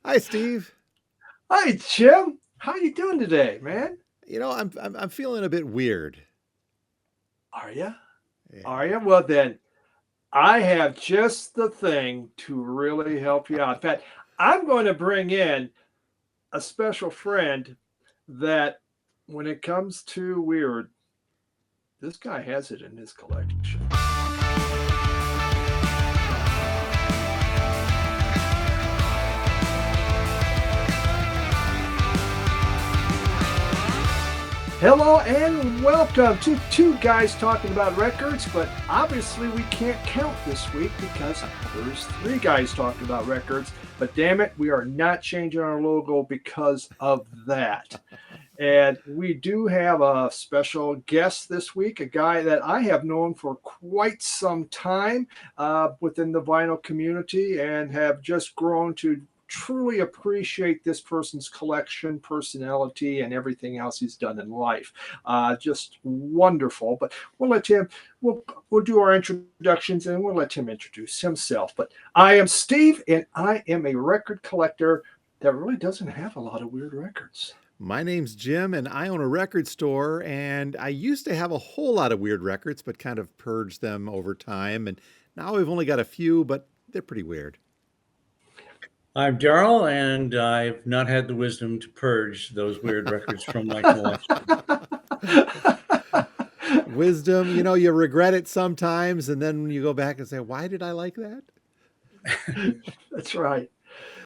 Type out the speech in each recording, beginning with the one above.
Hi, Steve. Hi, Jim. How you doing today, man? I'm feeling a bit weird. Are you? Are Yeah. you? Well, then I have just the thing to really help you out. In fact, I'm going to bring in a special friend that, when it comes to weird, this guy has it in his collection. Hello and welcome to Two Guys Talking About Records, but obviously we can't count this week because there's three guys talking about records. But damn it, we are not changing our logo because of that. And we do have a special guest this week, a guy that I have known for quite some time within the vinyl community and have just grown to truly appreciate this person's collection, personality, and everything else he's done in life. Just wonderful. But we'll let him, we'll do our introductions and we'll let him introduce himself. But I am Steve, and I am a record collector that really doesn't have a lot of weird records. My name's Jim, and I own a record store. And I used to have a whole lot of weird records, but kind of purged them over time. And now we've only got a few, but they're pretty weird. I'm Darrell, and I've not had the wisdom to purge those weird records from my collection. Wisdom, you regret it sometimes, and then you go back and say, "Why did I like that?" That's right.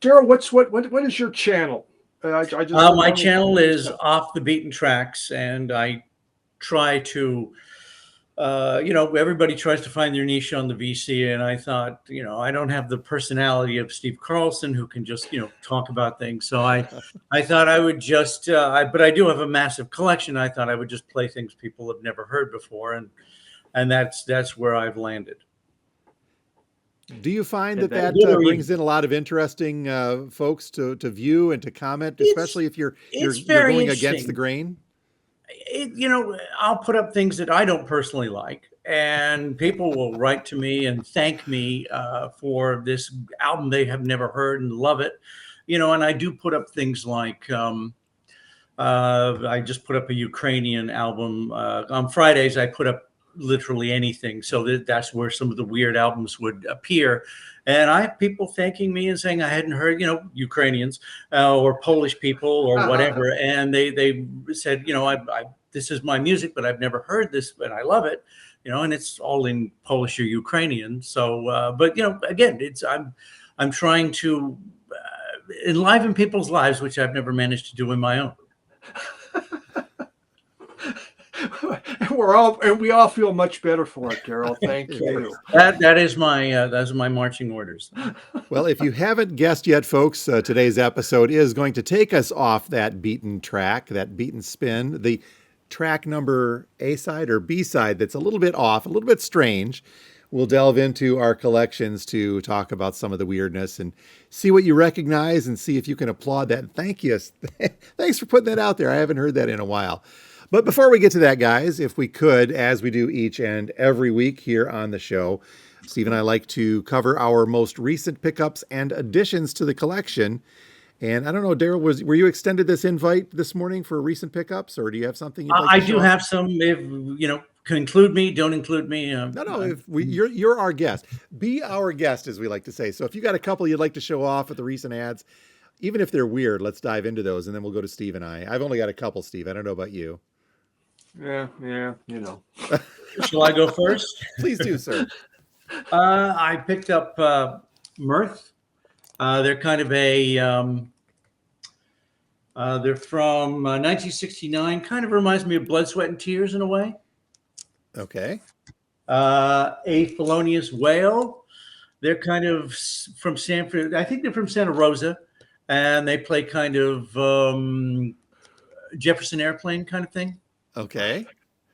Darrell, what is your channel? I just My channel is Off the Beaten Tracks, and I try to, everybody tries to find their niche on the VC, and I thought, I don't have the personality of Steve Carlson who can just, talk about things. So I thought I would just, but I do have a massive collection. I thought I would just play things people have never heard before, and that's where I've landed. Do you find And that Literally, brings in a lot of interesting folks to view and to comment, especially if you're it's you're very going against the interesting. grain? I'll put up things that I don't personally like, and people will write to me and thank me for this album they have never heard and love it. And I do put up things like I just put up a Ukrainian album on Fridays. I put up literally anything, so that's where some of the weird albums would appear. And I have people thanking me and saying I hadn't heard, Ukrainians or Polish people or whatever, and they said, I this is my music, but I've never heard this, but I love it, and it's all in Polish or Ukrainian. So, but again, I'm trying to enliven people's lives, which I've never managed to do in my own. we all feel much better for it, Darrell. Thank you. That's my marching orders. Well, if you haven't guessed yet, folks, today's episode is going to take us off that beaten track, that beaten spin, the track number A side or B side that's a little bit off, a little bit strange. We'll delve into our collections to talk about some of the weirdness and see what you recognize and see if you can applaud that. Thank you. Thanks for putting that out there. I haven't heard that in a while. But before we get to that, guys, if we could, as we do each and every week here on the show, Steve and I like to cover our most recent pickups and additions to the collection. And I don't know, Darrell, were you extended this invite this morning for recent pickups, or do you have something you'd like to I show do us? have some. If can include me, don't include me. No. You're our guest. Be our guest, as we like to say. So if you got a couple you'd like to show off with the recent ads, even if they're weird, let's dive into those, and then we'll go to Steve and I. I've only got a couple, Steve. I don't know about you. Yeah. Shall I go first? Please do, sir. I picked up Mirth. They're kind of they're from 1969. Kind of reminds me of Blood, Sweat, and Tears in a way. Okay. A Felonious Whale. They're kind of from Sanford. I think they're from Santa Rosa, and they play kind of Jefferson Airplane kind of thing. Okay.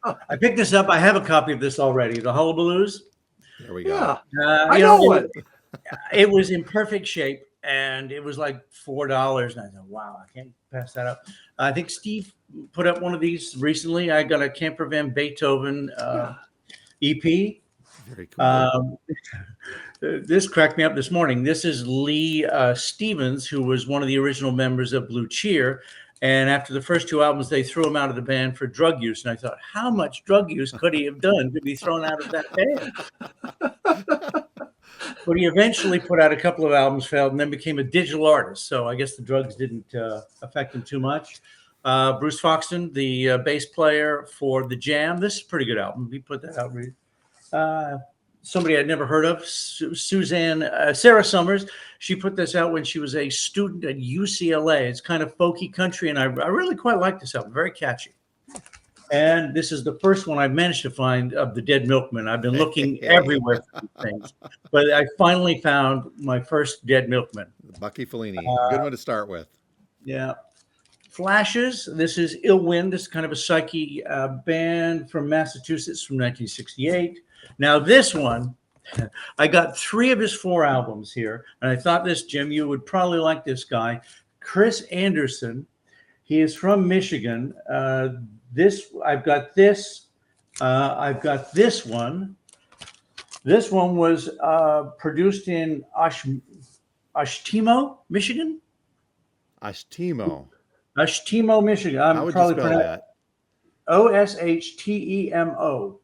I picked this up. I have a copy of this already. The Hullabaloos. There we go. Yeah, I know it. It was in perfect shape, and it was like $4. And I thought, wow, I can't pass that up. I think Steve put up one of these recently. I got a Camper Van Beethoven EP. Very cool. This cracked me up this morning. This is Lee Stevens, who was one of the original members of Blue Cheer. And after the first two albums, they threw him out of the band for drug use. And I thought, how much drug use could he have done to be thrown out of that band? But he eventually put out a couple of albums, failed, and then became a digital artist. So I guess the drugs didn't affect him too much. Bruce Foxton, the bass player for The Jam. This is a pretty good album. He put that out. Somebody I'd never heard of, Sarah Summers. She put this out when she was a student at UCLA. It's kind of folky country, and I really quite like this album. Very catchy. And this is the first one I've managed to find of the Dead Milkmen. I've been looking everywhere for these things, but I finally found my first Dead Milkmen. Bucky Fellini, good one to start with. Yeah. Flashes. This is Ill Wind. This is kind of a psyche band from Massachusetts from 1968. Now this one, I got 3 of his 4 albums here, and I thought this, Jim, you would probably like this guy, Chris Anderson. He is from Michigan. I've got this one. This one was produced in Oshtemo, Michigan. Oshtemo, Michigan. How would you spell that? Oshtemo.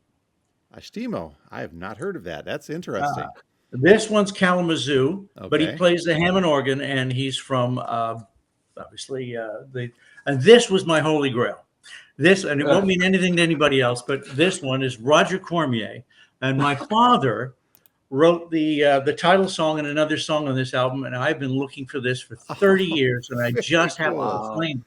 Oshtemo. I have not heard of that. That's interesting. This one's Kalamazoo, but he Okay. plays the Hammond organ, and he's from obviously and this was my holy grail. This, and it won't mean anything to anybody else, but this one is Roger Cormier, and my father wrote the title song and another song on this album, and I've been looking for this for 30 years, and I just happened to find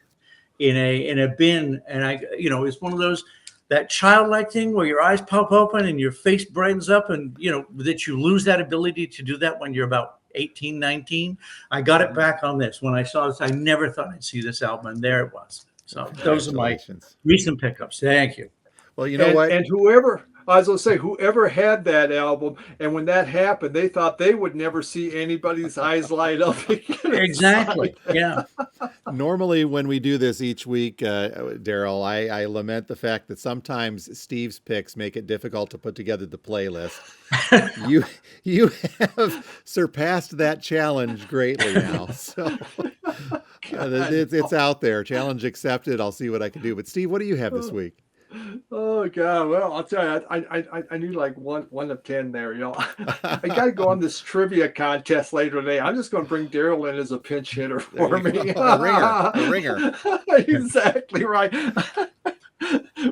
it in a bin, and it's one of those, that childlike thing where your eyes pop open and your face brightens up, and that you lose that ability to do that when you're about 18, 19. I got it back on this. When I saw this, I never thought I'd see this album, and there it was. So those are my recent pickups. Thank you. Well, you know what? And whoever had that album, and when that happened, they thought they would never see anybody's eyes light up again. Exactly. Yeah. Normally, when we do this each week, Darrell, I lament the fact that sometimes Steve's picks make it difficult to put together the playlist. You have surpassed that challenge greatly now. So it's out there. Challenge accepted. I'll see what I can do. But Steve, what do you have this week? Oh God! Well, I'll tell you, I need like one of 10 there. I got to go on this trivia contest later today. I'm just going to bring Darrell in as a pinch hitter for me. A ringer. Exactly right.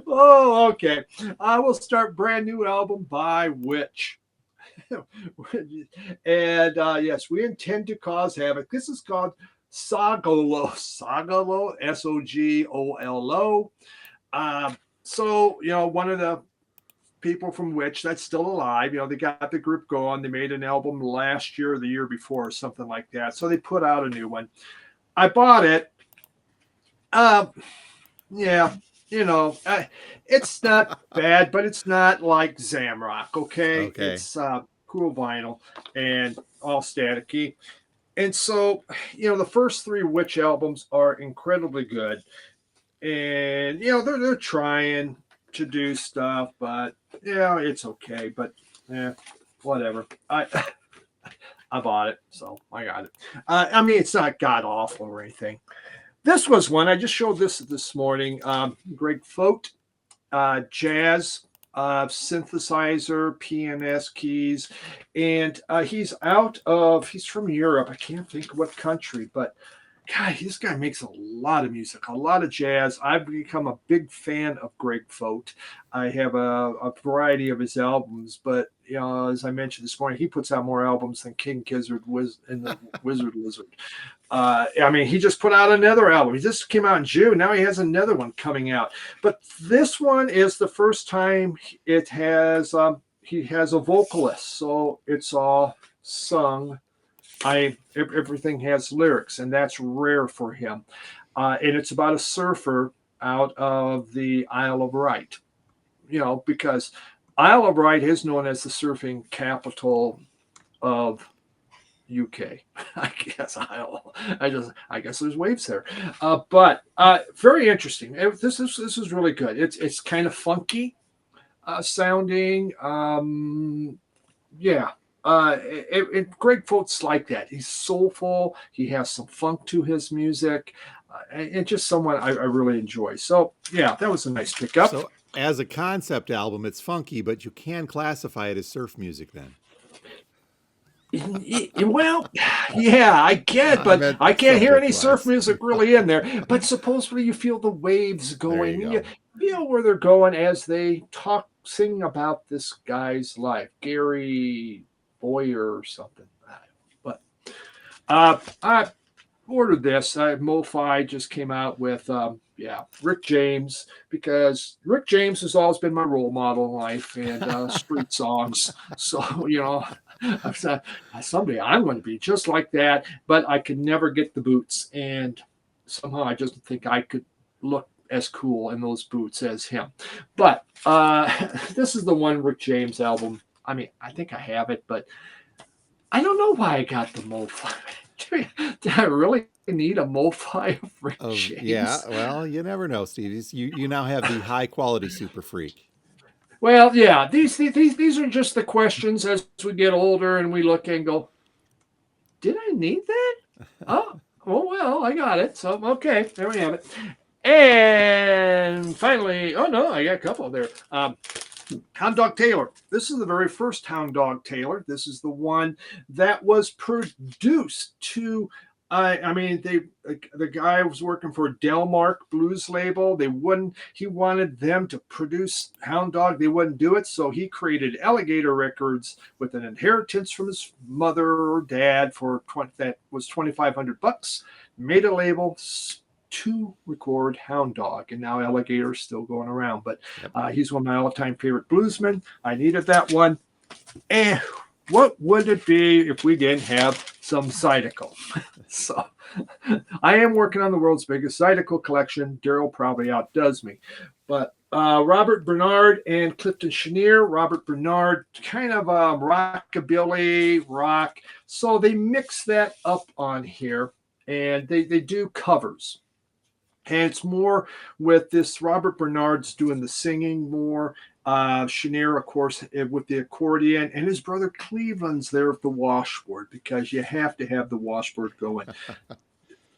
Oh, okay. I will start brand new album by Witch. And yes, we intend to cause havoc. This is called Sogolo, Sogolo. So, one of the people from Witch that's still alive, they got the group going. They made an album last year or the year before or something like that. So they put out a new one. I bought it. Yeah, it's not bad, but it's not like Zamrock, okay? It's cool vinyl and all staticky. And so, the first 3 Witch albums are incredibly good. And, they're trying to do stuff, but, it's okay. But, whatever. I bought it, so I got it. It's not god-awful or anything. This was one. I just showed this morning. Greg Fote, jazz, synthesizer, PNS keys. And he's from Europe. I can't think of what country, but God, this guy makes a lot of music, a lot of jazz. I've become a big fan of Greg Fote. I have a variety of his albums, but as I mentioned this morning, he puts out more albums than King Gizzard and the Wizard Lizard. He just put out another album. He just came out in June. Now he has another one coming out. But this one is the first time it has he has a vocalist, so it's all sung. Everything has lyrics, and that's rare for him. And it's about a surfer out of the Isle of Wight. Because Isle of Wight is known as the surfing capital of UK. I guess there's waves there. But very interesting. This is really good. It's kind of funky. sounding. Yeah. Greg Folt's like that. He's soulful. He has some funk to his music. And just someone I really enjoy. So, yeah, that was a nice pickup. So, as a concept album, it's funky, but you can classify it as surf music then. Well, yeah, I get, but I can't hear any surf subject-wise. music really in there. But supposedly you feel the waves going. There you You go. feel where they're going as they sing about this guy's life, Gary Boyer or something. But I ordered this. MoFi just came out with, Rick James, because Rick James has always been my role model in life and street songs. So, I thought, someday I'm going to be just like that, but I could never get the boots. And somehow I just think I could look as cool in those boots as him. But this is the one Rick James album. I mean, I think I have it, but I don't know why I got the MoFi. Did I really need a MoFi of Rick James? Yeah, well, you never know, Steve. You now have the high quality Super Freak. Well, yeah, these are just the questions as we get older and we look and go, did I need that? Oh well, I got it. So okay, there we have it. And finally, oh no, I got a couple there. Hound Dog Taylor. This is the very first Hound Dog Taylor. This is the one that was produced to. The guy was working for Delmark Blues label. He wanted them to produce Hound Dog. They wouldn't do it, so he created Alligator Records with an inheritance from his mother or dad that was $2,500. Made a label to record Hound Dog, and now Alligator's still going around. But he's one of my all-time favorite bluesmen. I needed that one. And what would it be if we didn't have some Zydeco? So I am working on the world's biggest Zydeco collection. Darrell probably outdoes me. But Robert Bernard and Clifton Chenier. Robert Bernard, kind of rockabilly rock. So they mix that up on here, and they do covers. And it's more with this Robert Bernard's doing the singing more. Chenier, of course, with the accordion, and his brother Cleveland's there with the washboard, because you have to have the washboard going.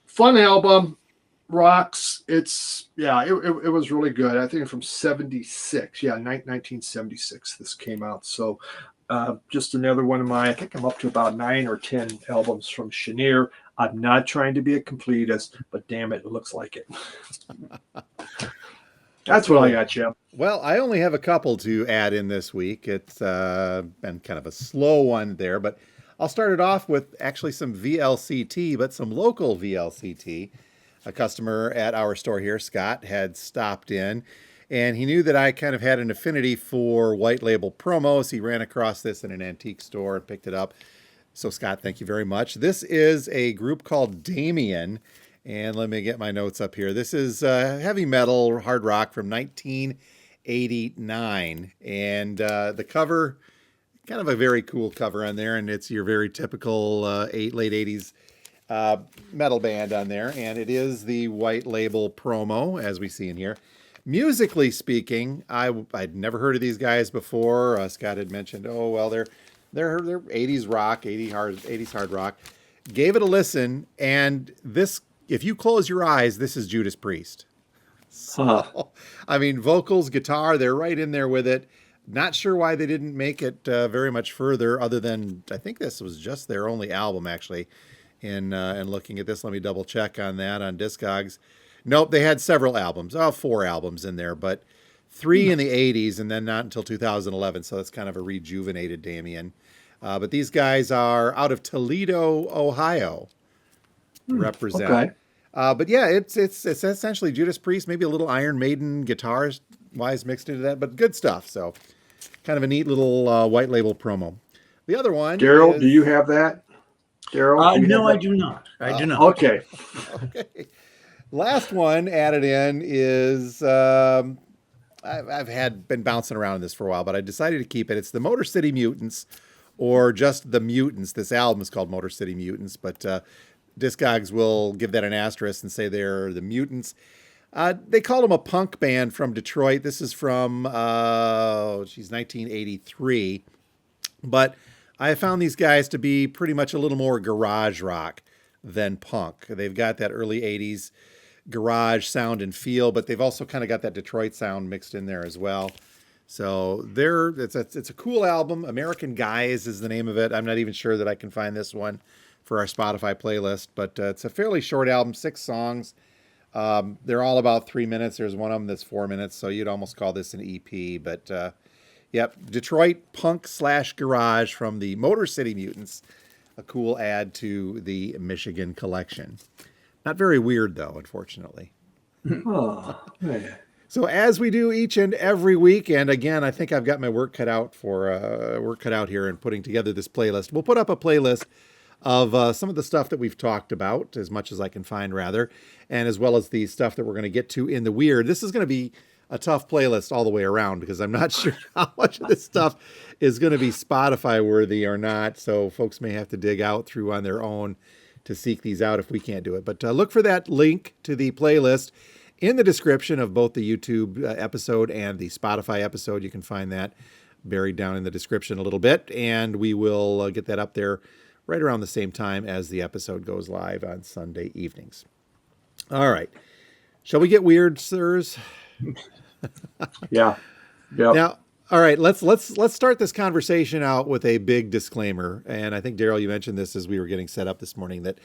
Fun album, rocks. It was really good. I think from 76. Yeah, 1976 this came out. So just another one of my, I think I'm up to about 9 or 10 albums from Chenier. I'm not trying to be a completist, but damn it looks like it. That's what I got, Jim. Well, I only have a couple to add in this week. It's been kind of a slow one there, but I'll start it off with actually some VLCT, but some local VLCT. A customer at our store here, Scott, had stopped in, and he knew that I kind of had an affinity for white label promos. He ran across this in an antique store and picked it up. So, Scott, thank you very much. This is a group called Damien. And let me get my notes up here. This is heavy metal, hard rock from 1989. And the cover, kind of a very cool cover on there. And it's your very typical late 80s metal band on there. And it is the white label promo, as we see in here. Musically speaking, I'd never heard of these guys before. Scott had mentioned, they're 80s rock, 80s hard rock. Gave it a listen, and this, if you close your eyes, this is Judas Priest. So, I mean, vocals, guitar, they're right in there with it. Not sure why they didn't make it very much further, other than I think this was just their only album, actually. And looking at this, let me double check on that on Discogs. Nope, they had several albums. 4 albums in there, but 3 in the 80s, and then not until 2011. So it's kind of a rejuvenated Damien. But these guys are out of Toledo, Ohio. Represent. Okay. But yeah, it's essentially Judas Priest, maybe a little Iron Maiden guitars wise mixed into that, but good stuff. So kind of a neat little white label promo. The other one, Darrell, do you have that? Darrell, no, I do not. I do not. Okay. Okay. Last one added in is I've been bouncing around this for a while, but I decided to keep it. It's the Motor City Mutants, or just the Mutants. This album is called Motor City Mutants, but Discogs will give that an asterisk and say they're the Mutants. They called them a punk band from Detroit. This is from 1983. But I found these guys to be pretty much a little more garage rock than punk. They've got that early 80s garage sound and feel, but they've also kind of got that Detroit sound mixed in there as well. So it's a cool album. American Guys is the name of it. I'm not even sure that I can find this one for our Spotify playlist, but it's a fairly short album, 6 songs. They're all about 3 minutes. There's one of them that's 4 minutes, so you'd almost call this an EP. But yep, Detroit punk / garage from the Motor City Mutants. A cool add to the Michigan collection. Not very weird, though, unfortunately. Oh, man. So as we do each and every week, and again, I think I've got my work cut out here in putting together this playlist. We'll put up a playlist of some of the stuff that we've talked about, as much as I can find, rather, and as well as the stuff that we're going to get to in the weird. This is going to be a tough playlist all the way around because I'm not sure how much of this stuff is going to be Spotify worthy or not. So folks may have to dig out through on their own to seek these out if we can't do it. But look for that link to the playlist in the description of both the YouTube episode and the Spotify episode. You can find that buried down in the description a little bit, and we will get that up there right around the same time as the episode goes live on Sunday evenings. All right. Shall we get weird, sirs? Yeah. Yep. Now, all right, let's start this conversation out with a big disclaimer. And I think, Darrell, you mentioned this as we were getting set up this morning, that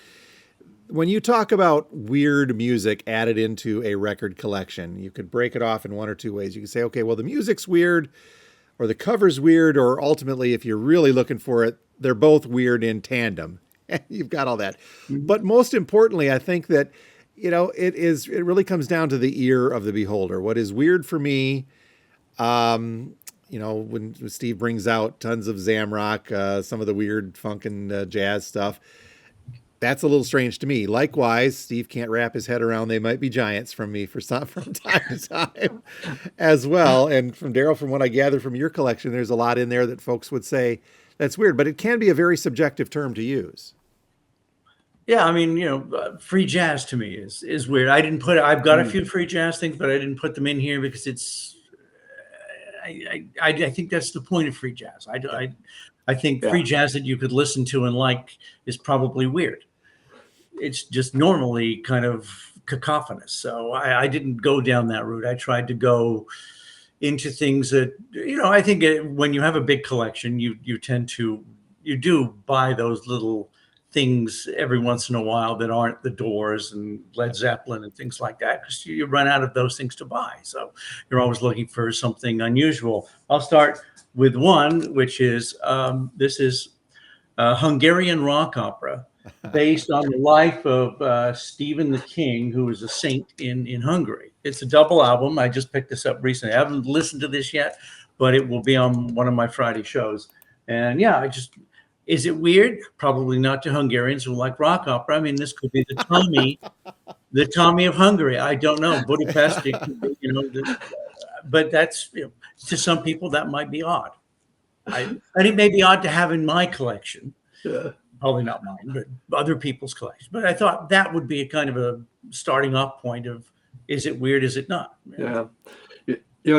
when you talk about weird music added into a record collection, you could break it off in one or two ways. You could say, okay, well, the music's weird, or the cover's weird, or ultimately, if you're really looking for it, they're both weird in tandem. You've got all that. But most importantly, I think that, it really comes down to the ear of the beholder. What is weird for me, when Steve brings out tons of Zamrock, some of the weird funk and jazz stuff, that's a little strange to me. Likewise, Steve can't wrap his head around They Might Be Giants from me from time to time as well. And from Darrell, from what I gather from your collection, there's a lot in there that folks would say that's weird, but it can be a very subjective term to use. Yeah, I mean, free jazz to me is weird. I've got a few free jazz things, but I didn't put them in here because it's, I think that's the point of free jazz. I think free jazz that you could listen to and like is probably weird. It's just normally kind of cacophonous. So I didn't go down that route. I tried to go into things that, I think when you have a big collection, you do buy those little things every once in a while that aren't the Doors and Led Zeppelin and things like that, because you run out of those things to buy. So you're always looking for something unusual. I'll start with one, which is this is a Hungarian rock opera based on the life of Stephen the King, who was a saint in Hungary. It's a double album. I just picked this up recently. I haven't listened to this yet, but it will be on one of my Friday shows. And yeah, is it weird? Probably not to Hungarians who like rock opera. I mean, this could be the Tommy of Hungary. I don't know. Budapest, it could be, but that's, to some people that might be odd. And it may be odd to have in my collection. Yeah. Probably not mine, but other people's collection. But I thought that would be a kind of a starting off point of, is it weird? Is it not? Yeah.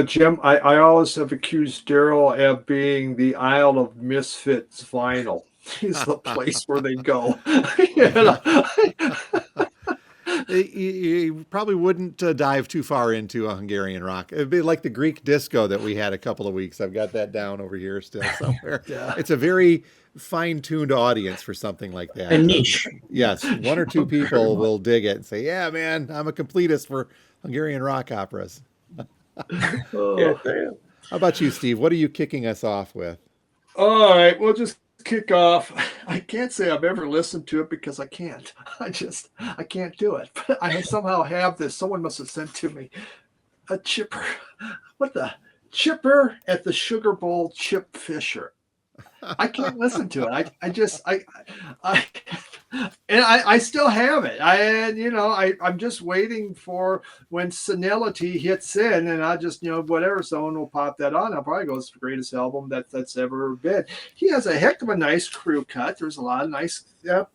Jim, I always have accused Darrell of being the Isle of Misfits vinyl. He's the place where they go. You probably wouldn't dive too far into a Hungarian rock. It'd be like the Greek disco that we had a couple of weeks. I've got that down over here still somewhere. Yeah. It's a very fine-tuned audience for something like that. A niche. Yes, one or two people will dig it and say, yeah, man, I'm a completist for Hungarian rock operas. Oh. How about you, Steve? What are you kicking us off with? All right, we'll just kick off. I can't say I've ever listened to it because I can't. I can't do it. But I somehow have this. Someone must have sent to me a chipper. What the chipper at the Sugar Bowl Chip Fisher? I can't listen to it. And I still have it. I'm just waiting for when senility hits in, and I just, whatever, someone will pop that on. I'll probably go, it's the greatest album that's ever been. He has a heck of a nice crew cut. There's a lot of nice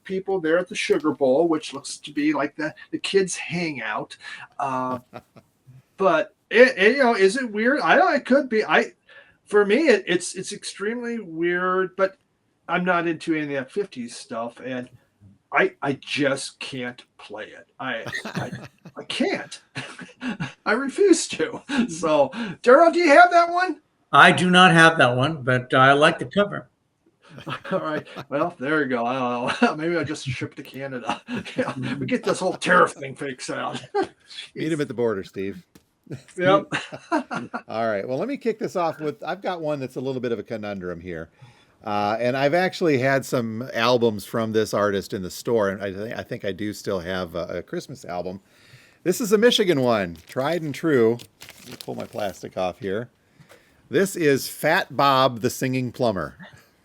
people there at the Sugar Bowl, which looks to be like the kids' hangout. But is it weird? I don't know. It could be. For me, it's extremely weird, but I'm not into any of that 50s stuff, and I just can't play it. I can't. I refuse to. So, Darrell, do you have that one? I do not have that one, but I like the cover. All right. Well, there you go. I don't know. Maybe I just ship to Canada. Yeah, we get this whole tariff thing fixed out. Meet him at the border, Steve. Yep. All right. Well, let me kick this off with, I've got one that's a little bit of a conundrum here. And I've actually had some albums from this artist in the store, and I think I do still have a Christmas album. This is a Michigan one, tried and true. Let me pull my plastic off here. This is Fat Bob the Singing Plumber.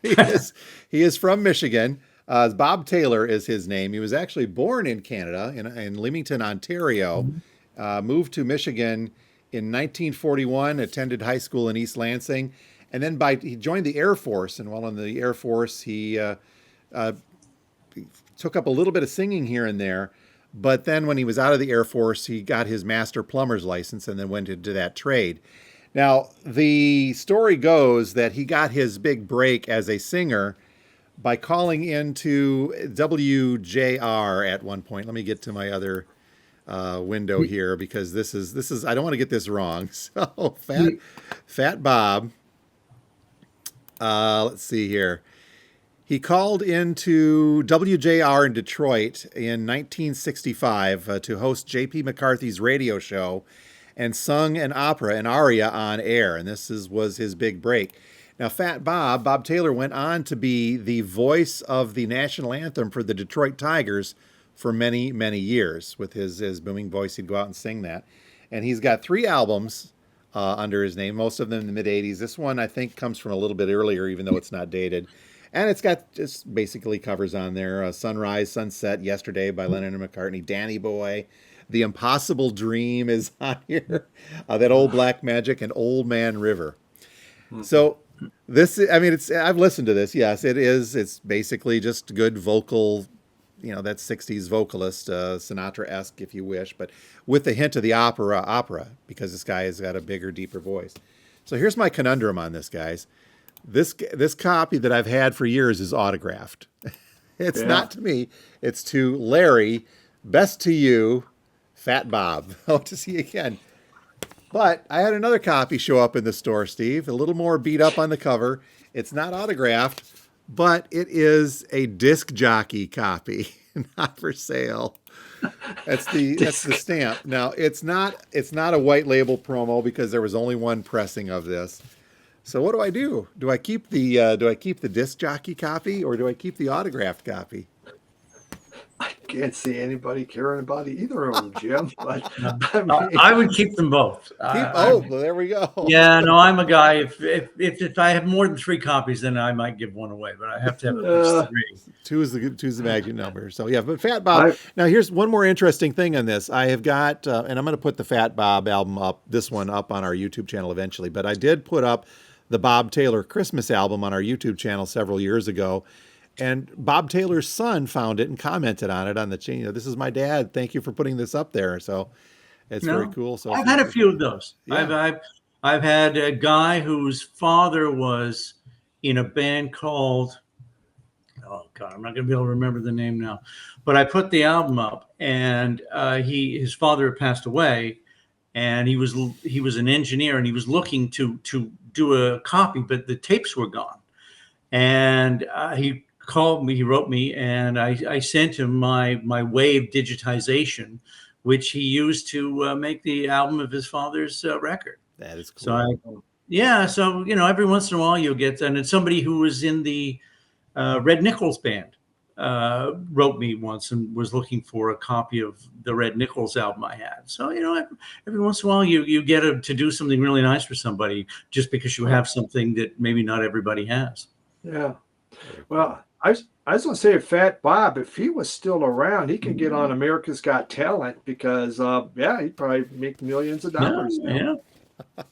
He is from Michigan. Bob Taylor is his name. He was actually born in Canada, in Leamington, Ontario. Moved to Michigan in 1941, attended high school in East Lansing. And then he joined the Air Force, and while in the Air Force, he took up a little bit of singing here and there. But then when he was out of the Air Force, he got his master plumber's license and then went into that trade. Now, the story goes that he got his big break as a singer by calling into WJR at one point. Let me get to my other window here, because this is I don't want to get this wrong. So Fat Bob. Let's see here. He called into WJR in Detroit in 1965 to host J.P. McCarthy's radio show and sung an aria on air. And was his big break. Now, Fat Bob Taylor went on to be the voice of the national anthem for the Detroit Tigers for many, many years. With his booming voice, he'd go out and sing that. And he's got 3 albums under his name, most of them in the mid-'80s. This one, I think, comes from a little bit earlier, even though it's not dated. And it's got just basically covers on there. Sunrise, Sunset, Yesterday by Lennon and McCartney, Danny Boy, The Impossible Dream is on here, that Old Black Magic, and Old Man River. Mm-hmm. So I've listened to this. Yes, it is. It's basically just good vocal, that 60s vocalist, Sinatra-esque, if you wish, but with the hint of the opera, because this guy has got a bigger, deeper voice. So here's my conundrum on this, guys. This copy that I've had for years is autographed. It's not to me. It's to Larry. Best to you, Fat Bob. Hope to see you again. But I had another copy show up in the store, Steve, a little more beat up on the cover. It's not autographed, but it is a disc jockey copy, not for sale. That's the stamp. Now, it's not a white label promo, because there was only one pressing of this. So what do I do? Do I keep the disc jockey copy, or do I keep the autographed copy? I can't see anybody caring about either of them, Jim. But I would keep them both. Well, there we go. Yeah, no, I'm a guy. If I have more than 3 copies, then I might give one away. But I have to have at least 3. Two is the magic number. So yeah, but Fat Bob. Now here's one more interesting thing on this. I have got, and I'm going to put the Fat Bob album this one up on our YouTube channel eventually. But I did put up the Bob Taylor Christmas album on our YouTube channel several years ago. And Bob Taylor's son found it and commented on it on the chain. This is my dad. Thank you for putting this up there. So it's very cool. So I've had a few of those. Yeah. I've had a guy whose father was in a band called, oh God, I'm not going to be able to remember the name now. But I put the album up, and his father had passed away, and he was an engineer, and he was looking to do a copy, but the tapes were gone. And he called me, he wrote me, and I sent him my Wave digitization, which he used to make the album of his father's record. That is cool. So every once in a while you'll get, and it's somebody who was in the Red Nichols band wrote me once and was looking for a copy of the Red Nichols album I had. So, every once in a while you get to do something really nice for somebody, just because you have something that maybe not everybody has. Yeah. Well, I was going to say Fat Bob, if he was still around, he could get on America's Got Talent because, he'd probably make millions of dollars now. Yeah.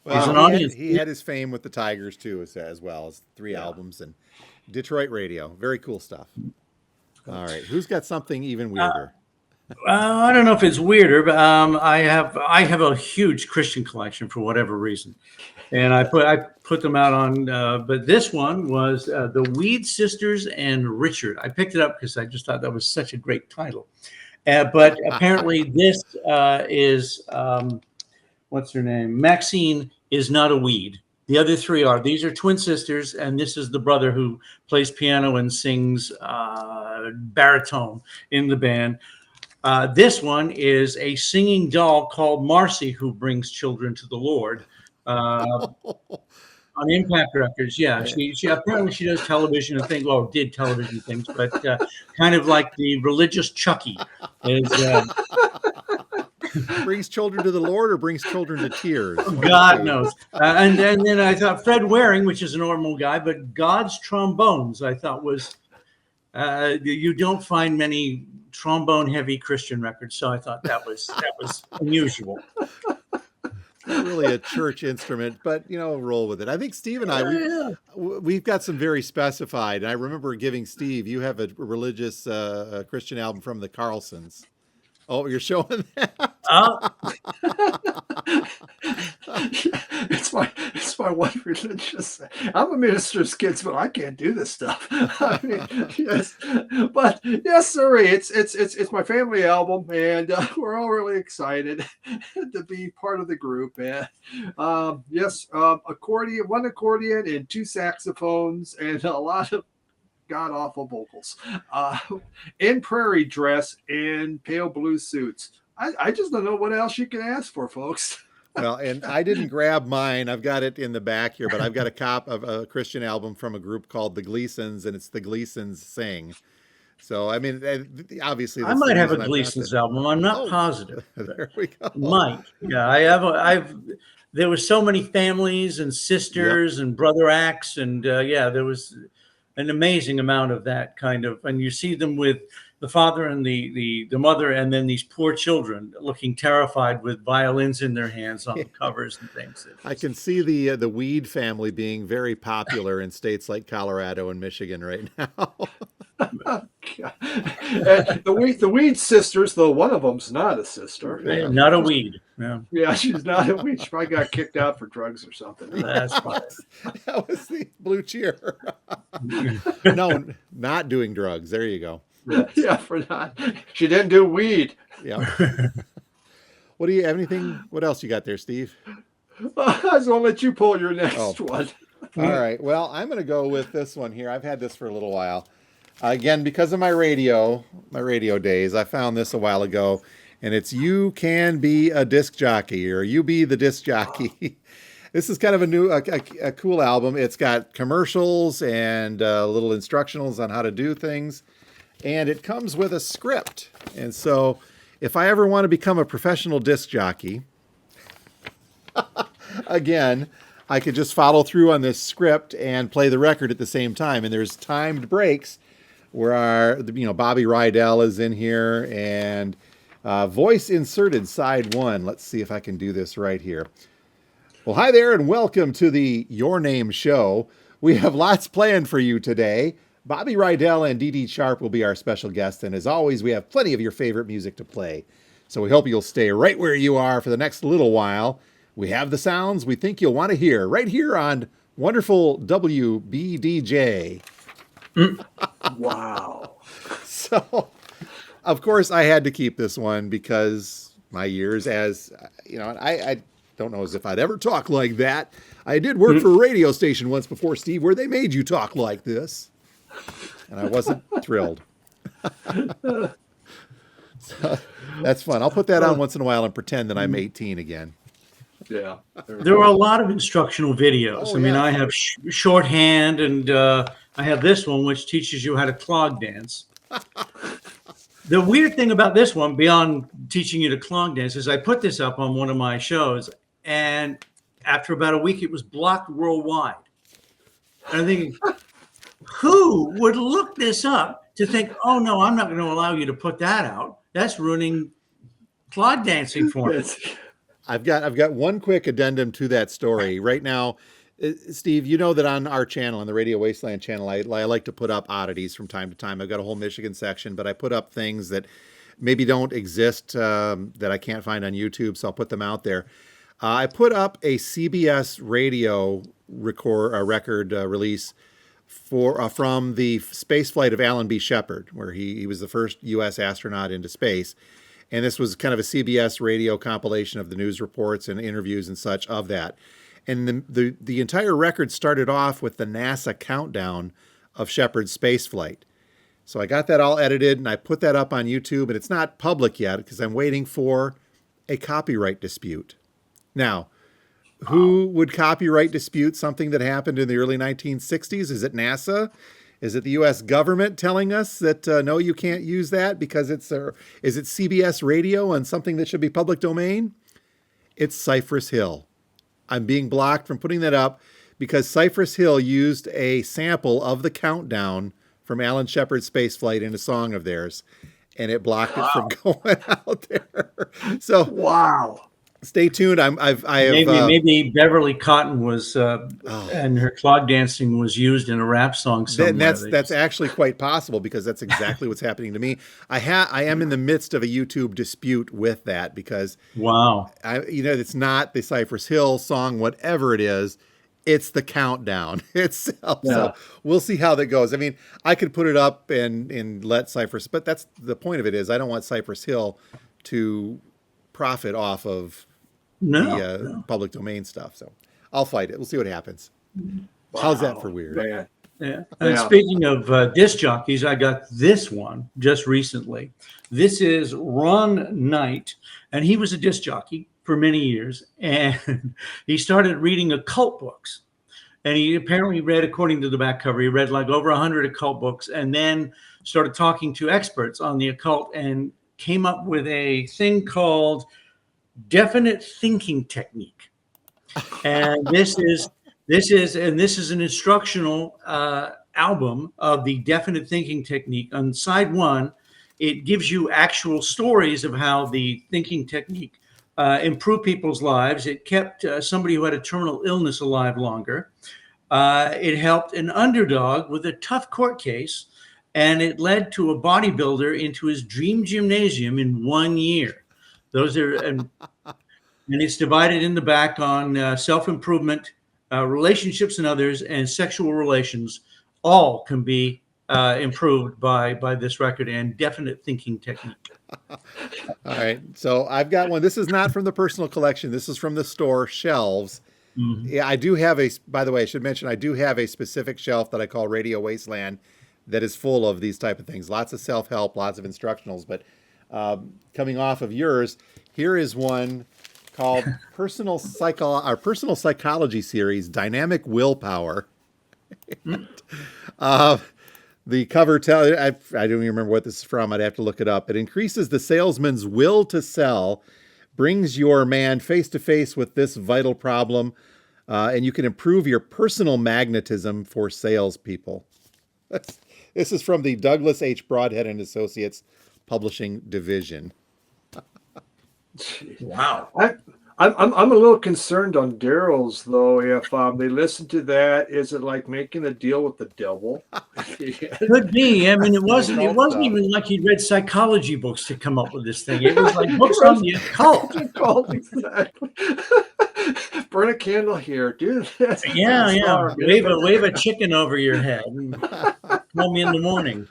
Well, He's an audience. he had his fame with the Tigers too, as well as 3 albums and Detroit radio. Very cool stuff. All right, who's got something even weirder? I don't know if it's weirder, but I have a huge Christian collection for whatever reason, and I put them out on. But this one was the Weed Sisters and Richard. I picked it up because I just thought that was such a great title. But apparently, this is what's her name? Maxine is not a weed. The other 3 are. These are twin sisters, and this is the brother who plays piano and sings baritone in the band. This one is a singing doll called Marcy who brings children to the Lord on Impact Records. Yeah, she apparently she does television and things. Well, did television things, but kind of like the religious Chucky. Brings children to the Lord or brings children to tears? God knows. And then I thought Fred Waring, which is a normal guy, but God's Trombones, I thought was you don't find many trombone heavy Christian records, so I thought that was unusual. Not really a church instrument, but roll with it. I think Steve and I we've got some very specified. And I remember giving Steve, you have a religious Christian album from the Carlsons. Oh, you're showing that? It's my one religious. I'm a minister's kid, but I can't do this stuff. I mean, yes, but yes, sir. It's my family album, and we're all really excited to be part of the group. And accordion, 1 accordion, and 2 saxophones, and a lot of god-awful vocals, in prairie dress and pale blue suits. I just don't know what else you can ask for, folks. Well, and I didn't grab mine. I've got it in the back here, but I've got a copy of a Christian album from a group called the Gleasons, and it's the Gleasons Sing. So, I mean, obviously, I might have a Gleasons album. I'm not positive. There we go. Might. Yeah, I have. There were so many families and sisters and brother acts, and there was an amazing amount of that kind of, and you see them with the father and the mother, and then these poor children looking terrified with violins in their hands on the covers and things. I can see the Weed family being very popular in states like Colorado and Michigan right now. The Weed sisters, though one of them's not a sister. Yeah, not a weed. Yeah, she's not a weed. She probably got kicked out for drugs or something. That's fine. That was the Blue Cheer. No, not doing drugs. There you go. Yeah, for not. She didn't do weed. Yeah. What do you have? Anything? What else you got there, Steve? I was going to let you pull your next one. All right. Well, I'm going to go with this one here. I've had this for a little while. Again, because of my radio days, I found this a while ago, and it's "You Can Be a Disc Jockey" or "You Be the Disc Jockey." This is kind of a cool album. It's got commercials and little instructionals on how to do things, and it comes with a script. And so, if I ever want to become a professional disc jockey, again, I could just follow through on this script and play the record at the same time. And there's timed breaks where Bobby Rydell is in here and voice inserted side 1. Let's see if I can do this right here. Well, hi there and welcome to the Your Name Show. We have lots planned for you today. Bobby Rydell and Dee Dee Sharp will be our special guests. And as always, we have plenty of your favorite music to play. So we hope you'll stay right where you are for the next little while. We have the sounds we think you'll want to hear right here on wonderful WBDJ. Wow. So, of course, I had to keep this one because my years as, I don't know as if I'd ever talk like that. I did work for a radio station once before, Steve, where they made you talk like this. And I wasn't thrilled. So, that's fun. I'll put that on once in a while and pretend that I'm 18 again. Yeah. There are a lot of instructional videos. Oh, I mean, yeah. I have shorthand, and I have this one, which teaches you how to clog dance. The weird thing about this one, beyond teaching you to clog dance, is I put this up on one of my shows, and after about a week, it was blocked worldwide. And I'm thinking, Who would look this up to think, oh no, I'm not going to allow you to put that out. That's ruining clog dancing for me. Yes. I've got one quick addendum to that story right now. Steve, you know that on our channel, on the Radio Wasteland channel, I like to put up oddities from time to time. I've got a whole Michigan section, but I put up things that maybe don't exist that I can't find on YouTube, so I'll put them out there. I put up a CBS radio record release from the space flight of Alan B. Shepard, where he was the first U.S. astronaut into space. And this was kind of a CBS radio compilation of the news reports and interviews and such of that. And the entire record started off with the NASA countdown of Shepard's space flight. So I got that all edited and I put that up on YouTube, and it's not public yet because I'm waiting for a copyright dispute. Now, who would copyright dispute something that happened in the early 1960s? Is it NASA? Is it the U.S. government telling us that, no, you can't use that because is it CBS radio and something that should be public domain? It's Cypress Hill. I'm being blocked from putting that up because Cypress Hill used a sample of the countdown from Alan Shepard's spaceflight in a song of theirs, and it blocked it from going out there. So Wow. Stay tuned. Maybe Beverly Cotton was and her clog dancing was used in a rap song somewhere. That's actually quite possible because that's exactly what's happening to me. I am in the midst of a YouTube dispute with that because wow, it's not the Cypress Hill song, whatever it is. It's the countdown itself. Yeah. So we'll see how that goes. I mean, I could put it up and let Cypress, but that's the point of it is I don't want Cypress Hill to profit off of the public domain stuff. So I'll fight it. We'll see what happens. Wow. How's that for weird? Man. Yeah. And speaking of disc jockeys, I got this one just recently. This is Ron Knight, and he was a disc jockey for many years, and he started reading occult books. And he apparently read, according to the back cover, he read like over 100 occult books, and then started talking to experts on the occult and came up with a thing called definite thinking technique. And this is an instructional album of the definite thinking technique. On side one, it gives you actual stories of how the thinking technique improved people's lives. It kept somebody who had a terminal illness alive longer. It helped an underdog with a tough court case, and it led to a bodybuilder into his dream gymnasium in 1 year. Those are, and it's divided in the back on self-improvement, relationships and others, and sexual relations. All can be improved by this record and definite thinking technique. All right. So I've got one. This is not from the personal collection. This is from the store shelves. Mm-hmm. Yeah, I do have by the way, I should mention, I do have a specific shelf that I call Radio Wasteland that is full of these type of things. Lots of self-help, lots of instructionals, but coming off of yours, here is one called Personal Psychology Series, Dynamic Willpower. The cover I don't even remember what this is from. I'd have to look it up. It increases the salesman's will to sell, brings your man face to face with this vital problem, and you can improve your personal magnetism for salespeople. This is from the Douglas H. Broadhead and Associates Publishing Division. Wow. I'm a little concerned on Darrell's though. If they listen to that, is it like making a deal with the devil? Could be. I mean, it wasn't even like he read psychology books to come up with this thing. It was like books on the occult. Exactly. Burn a candle here, dude. Yeah. Wave a chicken over your head. And call me in the morning.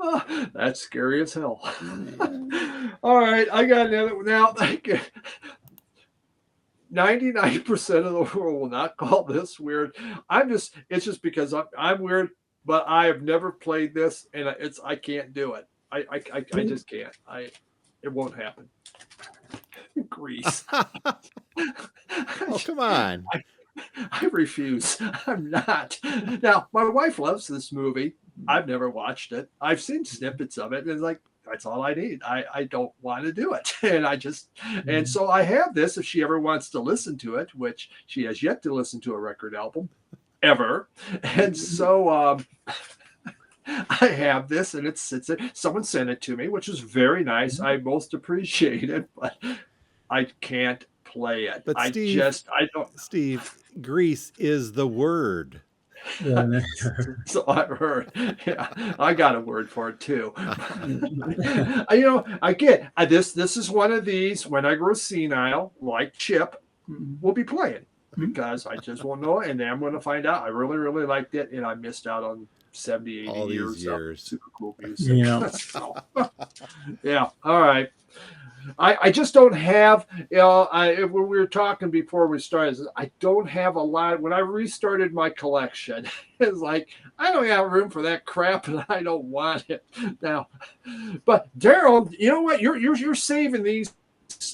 Oh, that's scary as hell. All right, I got another one now. 99% of the world will not call this weird. It's just because I'm weird, but I have never played this, and I can't do it. I just can't. It won't happen. Grease. Oh, come on. I refuse. I'm not. Now, my wife loves this movie. I've never watched it. I've seen snippets of it, and it's like, that's all I need. I don't want to do it. And so I have this if she ever wants to listen to it, which she has yet to listen to a record album. ever. And so I have this, and it sits there. Someone sent it to me, which is very nice. I most appreciate it, but I can't play it. But I Steve, don't. Steve, Grease is the word. Yeah. So I've heard. Yeah, I got a word for it too. I get this. This is one of these. When I grow senile, like Chip, we'll be playing because I just won't know it, and then I'm going to find out. I really, really liked it, and I missed out on 70, 80 All these years of years. super cool music. Yeah. So, yeah. All right. I just don't have, when we were talking before we started, I don't have a lot. When I restarted my collection, it's like, I don't have room for that crap and I don't want it now. But Darrell, you know what? You're saving these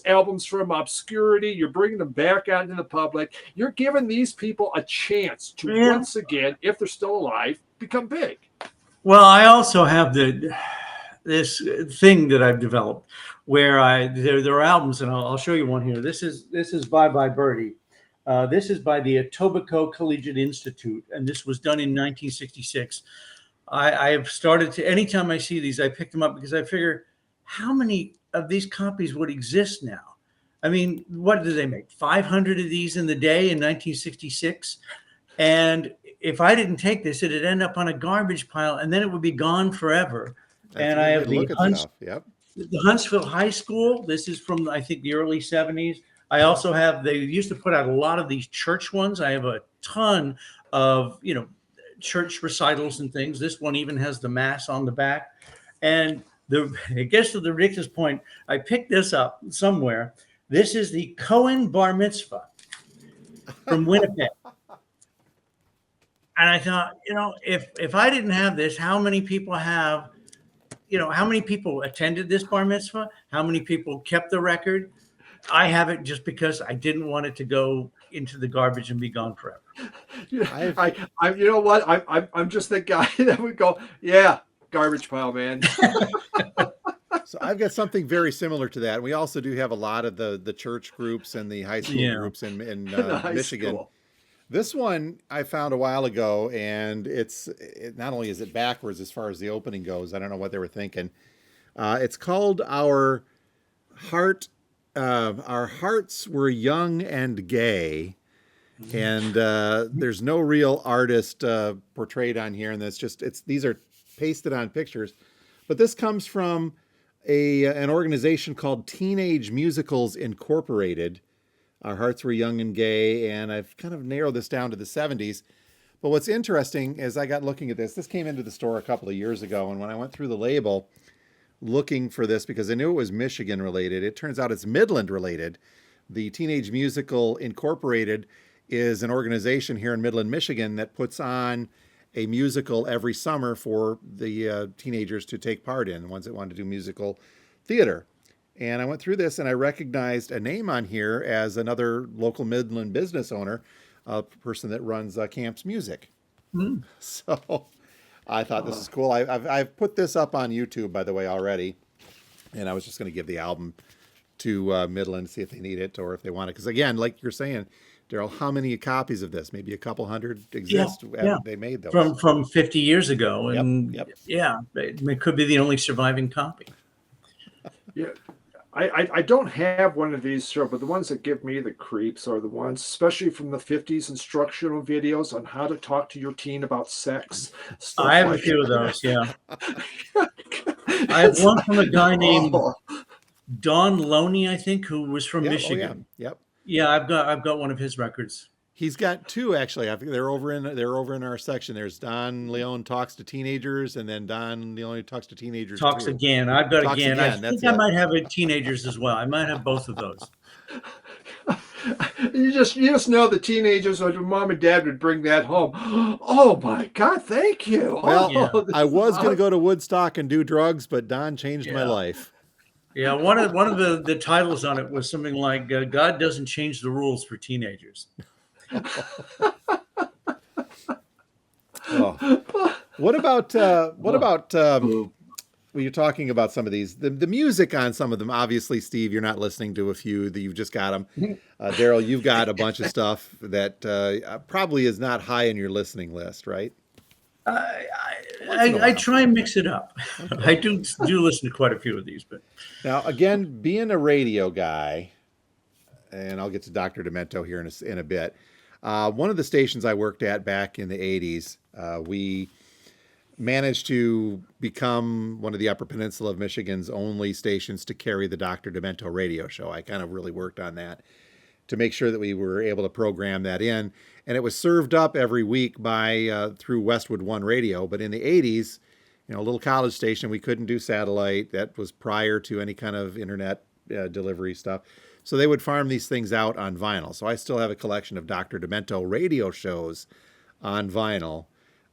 albums from obscurity. You're bringing them back out into the public. You're giving these people a chance to once again, if they're still alive, become big. Well, I also have this thing that I've developed where there are albums, and I'll show you one here. This is Bye Bye Birdie. This is by the Etobicoke Collegiate Institute, and this was done in 1966. I have started to, anytime I see these, I pick them up because I figure, how many of these copies would exist now? I mean, what did they make? 500 of these in the day in 1966? And if I didn't take this, it'd end up on a garbage pile, and then it would be gone forever. That's I have the Huntsville High School. This is from, I think, the early 70s. I also have, they used to put out a lot of these church ones. I have a ton of, church recitals and things. This one even has the mass on the back. And it gets to the ridiculous point. I picked this up somewhere. This is the Cohen Bar Mitzvah from Winnipeg. And I thought, if I didn't have this, how many people have, how many people attended this bar mitzvah? How many people kept the record? I have it just because I didn't want it to go into the garbage and be gone forever. You know what? I'm just the guy that would go, yeah, garbage pile, man. So I've got something very similar to that. We also do have a lot of the church groups and the high school groups in Michigan. School. This one I found a while ago, and it not only is it backwards as far as the opening goes, I don't know what they were thinking. It's called Our Hearts Were Young and Gay, and there's no real artist portrayed on here, and these are pasted on pictures. But this comes from an organization called Teenage Musicals Incorporated. Our Hearts Were Young and Gay, and I've kind of narrowed this down to the 70s. But what's interesting is I got looking at this came into the store a couple of years ago, and when I went through the label looking for this, because I knew it was Michigan related, it turns out it's Midland related. The Teenage Musical Incorporated is an organization here in Midland, Michigan that puts on a musical every summer for the teenagers to take part in, the ones that want to do musical theater. And I went through this and I recognized a name on here as another local Midland business owner, a person that runs Camps Music. So I thought this is cool. I've put this up on YouTube, by the way, already. And I was just going to give the album to Midland, see if they need it or if they want it. Because again, like you're saying, Darrell, how many copies of this? Maybe a couple hundred exist. Yeah. They made those from 50 years ago. And yep. It could be the only surviving copy. Yeah. I don't have one of these, but the ones that give me the creeps are the ones, especially from the 50s instructional videos on how to talk to your teen about sex. I have a few of those, yeah. I have one from a guy named Don Loney, I think, who was from Michigan. Yep. Yeah, I've got one of his records. He's got two actually. I think they're over in our section. There's Don Leon Talks to Teenagers, and then Don Leon Talks to Teenagers. Talks Again. I've got Again. I think I might have a Teenagers as well. I might have both of those. You just know the teenagers or mom and dad would bring that home. Oh my God, thank you. Well, I was going to go to Woodstock and do drugs, but Don changed my life. Yeah, one of the titles on it was something like God doesn't change the rules for teenagers. What about when you're talking about some of these, the music on some of them, obviously, Steve, you're not listening to a few that you've just got them. Darrell, you've got a bunch of stuff that probably is not high in your listening list, right? I try and mix it up. Okay. I do listen to quite a few of these, but now again, being a radio guy, and I'll get to Dr. Demento here in a bit. One of the stations I worked at back in the 80s, we managed to become one of the Upper Peninsula of Michigan's only stations to carry the Dr. Demento radio show. I kind of really worked on that to make sure that we were able to program that in. And it was served up every week through Westwood One Radio. But in the 80s, a little college station, we couldn't do satellite. That was prior to any kind of internet delivery stuff. So they would farm these things out on vinyl. So I still have a collection of Dr. Demento radio shows on vinyl.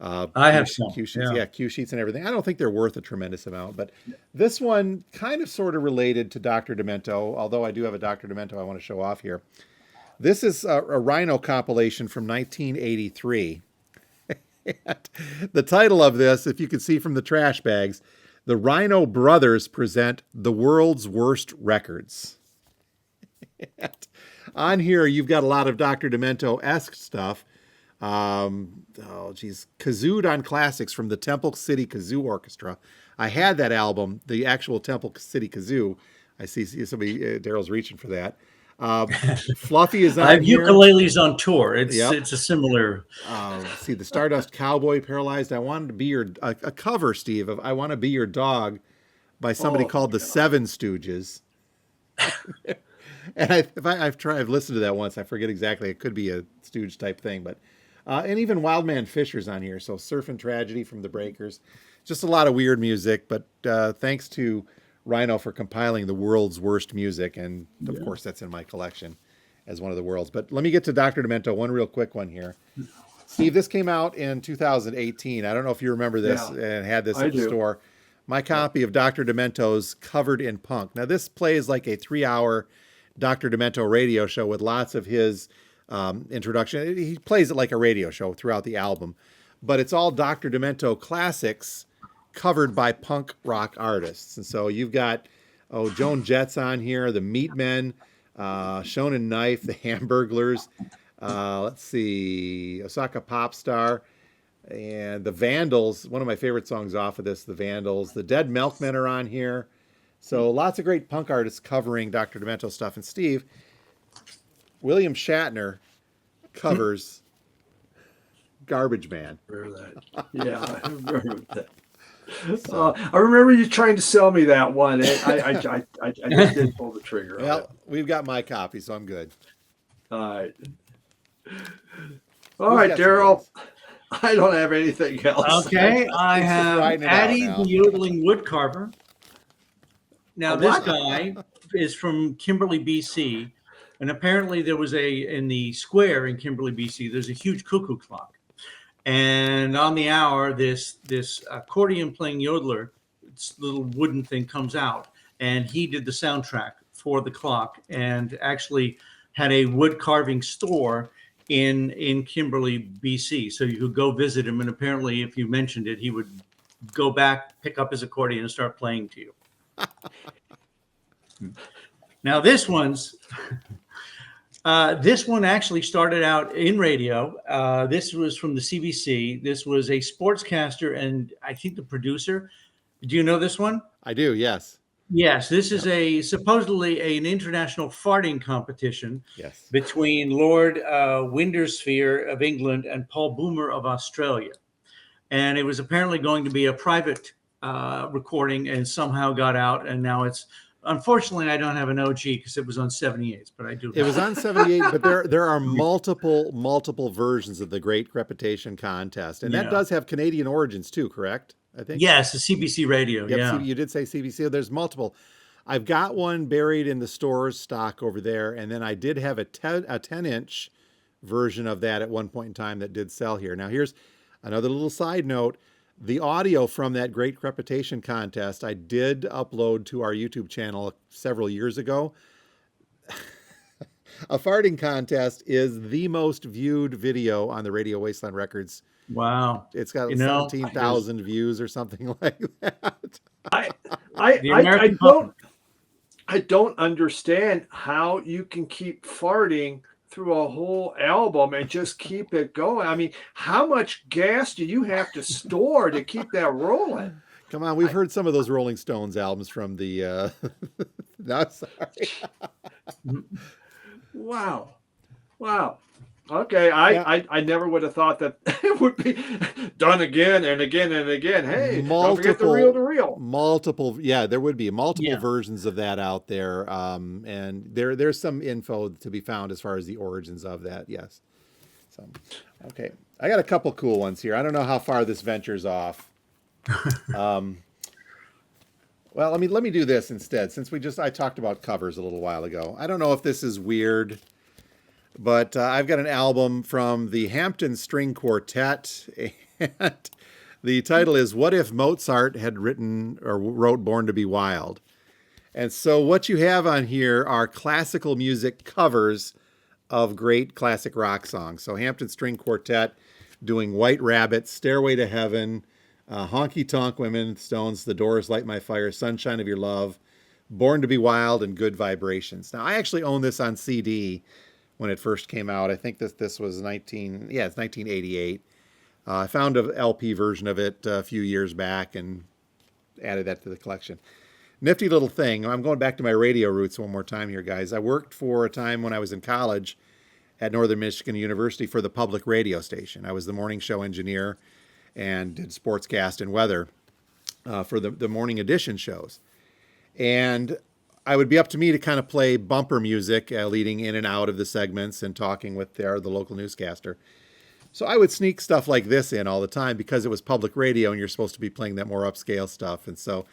I have some. Cue sheets, cue sheets and everything. I don't think they're worth a tremendous amount, but this one kind of sort of related to Dr. Demento, although I do have a Dr. Demento I want to show off here. This is a Rhino compilation from 1983. The title of this, if you can see from the trash bags, the Rhino Brothers present the world's worst records. On here, you've got a lot of Dr. Demento-esque stuff. Kazooed on classics from the Temple City Kazoo Orchestra. I had that album, the actual Temple City Kazoo. I see somebody, Darrell's reaching for that. Fluffy is on here. Ukulele's on tour. It's a similar. See the Stardust Cowboy, Paralyzed. I wanted to be a cover, Steve, of I Want to Be Your Dog by somebody called the Seven Stooges. And I've listened to that once. I forget exactly. It could be a Stooge type thing, but and even Wildman Fisher's on here. So Surf and Tragedy from the Breakers. Just a lot of weird music, but thanks to Rhino for compiling the world's worst music, and of course that's in my collection as one of the world's. But let me get to Dr. Demento, one real quick one here. Steve, this came out in 2018. I don't know if you remember this and had this at the store. My copy of Dr. Demento's Covered in Punk. Now this plays like a 3-hour Dr. Demento radio show with lots of his introduction. He plays it like a radio show throughout the album, but it's all Dr. Demento classics covered by punk rock artists. And so you've got Joan Jett's on here, the Meatmen, Shonen Knife, the Hamburglers, let's see, Osaka Popstar, and the Vandals. One of my favorite songs off of this, the Vandals. The Dead Milkmen are on here. So lots of great punk artists covering Dr. Demento stuff. And Steve, William Shatner covers Garbage Man. I remember that. Yeah, I remember that. I remember you trying to sell me that one. I just didn't pull the trigger. Well, we've got my copy, so I'm good. All right, Darrell. I don't have anything else. Okay, I have Addie the Yodeling Woodcarver. Now, this guy is from Kimberley, BC, and apparently there was in the square in Kimberley, BC, there's a huge cuckoo clock. And on the hour, this accordion playing yodeler, this little wooden thing comes out, and he did the soundtrack for the clock and actually had a wood carving store in Kimberley, BC. So you could go visit him, and apparently if you mentioned it, he would go back, pick up his accordion, and start playing to you. Now this one actually started out in radio. This was from the CBC. This was a sportscaster and I think the producer. Do you know this one? I do, yes. Yes, this is supposedly an international farting competition between Lord Windersphere of England and Paul Boomer of Australia. And it was apparently going to be a private recording and somehow got out, and now it's unfortunately I don't have an OG because it was on 78s, but I do. It was on 78, but there are multiple versions of the Great Crepitation Contest, and that does have Canadian origins too, correct? I think. Yes, the CBC radio. Yep, you did say CBC. There's multiple. I've got one buried in the store's stock over there, and then I did have a 10-inch version of that at one point in time that did sell here. Now here's another little side note. The audio from that Great Crepitation Contest, I did upload to our YouTube channel several years ago. A farting contest is the most viewed video on the Radio Wasteland Records. Wow. It's got 17,000 views or something like that. I, The I, I American don't I don't understand how you can keep farting through a whole album and just keep it going. I mean, how much gas do you have to store to keep that rolling? Come on, we've I, heard some of those Rolling Stones albums from the. No, sorry. wow. Wow. Okay, Yeah, I never would have thought that it would be done again and again and again. Hey, don't forget the reel multiple, to reel. multiple. Yeah, there would be multiple Yeah. versions of that out there, and there's some info to be found as far as the origins of that. Yes. So, okay, I got a couple cool ones here. I don't know how far this ventures off. Um, well, let me do this instead, since I talked about covers a little while ago. I don't know if this is weird, but I've got an album from the Hampton String Quartet, and the title is "What If Mozart Had Written or Wrote Born to Be Wild." And so, what you have on here are classical music covers of great classic rock songs. So, Hampton String Quartet doing "White Rabbit," "Stairway to Heaven," "Honky Tonk Women," Stones, "The Doors," "Light My Fire," "Sunshine of Your Love," "Born to Be Wild," and "Good Vibrations." Now, I actually own this on CD when it first came out. I think this was it's 1988. I found an LP version of it a few years back and added that to the collection. Nifty little thing. I'm going back to my radio roots one more time here, guys. I worked for a time when I was in college at Northern Michigan University for the public radio station. I was the morning show engineer and did sportscast and weather for the morning edition shows. And I would be up to me to kind of play bumper music leading in and out of the segments and talking with the local newscaster. So I would sneak stuff like this in all the time because it was public radio and you're supposed to be playing that more upscale stuff. And so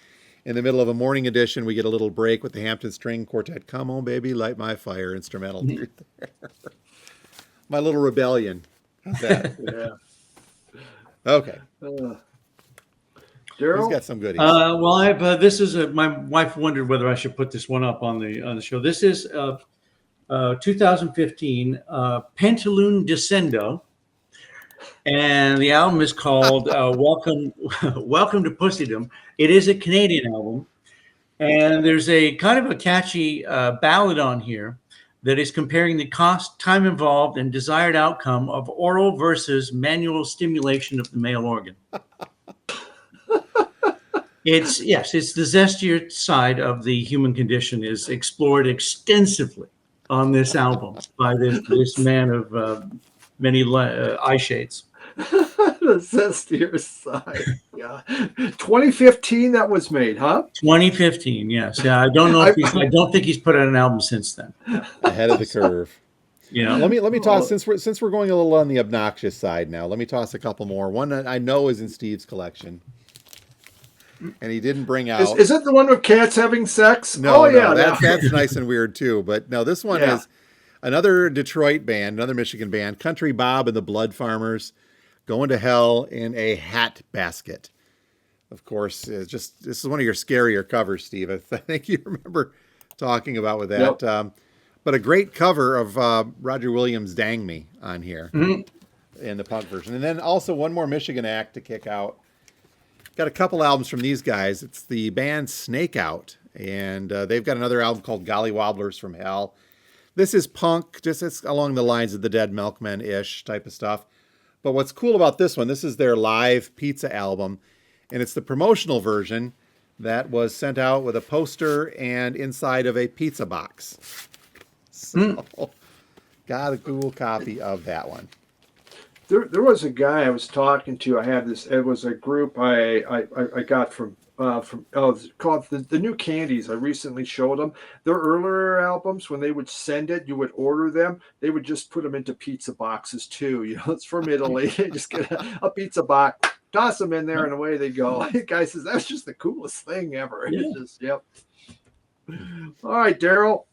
in the middle of a morning edition, we get a little break with the Hampton String Quartet. "Come on, baby, light my fire" instrumental. My little rebellion. How's that? Yeah. Okay. Who's Daryl? got some goodies? Well, I've this is my wife wondered whether I should put this one up on the show. This is 2015 Pantaloon Descendo, and the album is called Welcome to Pussydom. It is a Canadian album, and there's a kind of a catchy ballad on here that is comparing the cost, time involved, and desired outcome of oral versus manual stimulation of the male organ. It's the zestier side of the human condition is explored extensively on this album by this man of many eye shades. The zestier side. Yeah. 2015 that was made, huh? 2015, yes. Yeah, I don't know if I don't think he's put out an album since then. Ahead of the curve. Yeah. Let me toss, since we're going a little on the obnoxious side now. Let me toss a couple more. One that I know is in Steve's collection, and he didn't bring out. Is it the one with cats having sex? No, yeah, that's nice and weird too. But no, this one is another Detroit band, another Michigan band, Country Bob and the Blood Farmers, "Going to Hell in a Hat Basket." Of course, this is one of your scarier covers, Steve. I think you remember talking about with that. Yep. But a great cover of Roger Williams' "Dang Me" on here in the punk version. And then also one more Michigan act to kick out. Got a couple albums from these guys. It's the band Snake Out, and they've got another album called "Golly Wobblers from Hell." This is punk, just it's along the lines of the Dead Milkmen-ish type of stuff. But what's cool about this one, this is their live pizza album, and it's the promotional version that was sent out with a poster and inside of a pizza box. So, got a cool copy of that one. There was a guy I was talking to. I had this. It was a group I got from it's called the New Candies. I recently showed them their earlier albums. When they would send it, you would order them. They would just put them into pizza boxes too. You know, it's from Italy. They just get a pizza box, toss them in there, and away they go. The guy says that's just the coolest thing ever. Yeah. It's just yep. All right, Darrell.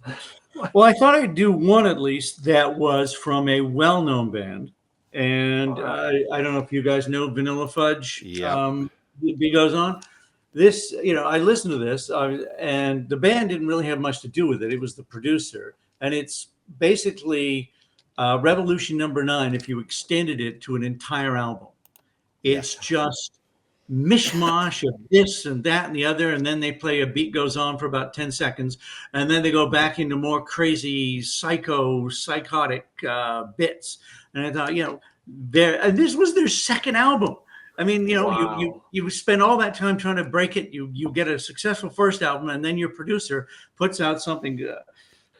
Well, I thought I'd do one at least that was from a well-known band. And I don't know if you guys know Vanilla Fudge. Yeah. It goes on. This, I listened to this, and the band didn't really have much to do with it. It was the producer. And it's basically Revolution #9 if you extended it to an entire album. It's just mishmash of this and that and the other, and then they play a beat goes on for about 10 seconds, and then they go back into more crazy psychotic bits. And I thought, and this was their second album. I mean, Wow. you spend all that time trying to break it. You get a successful first album, and then your producer puts out something.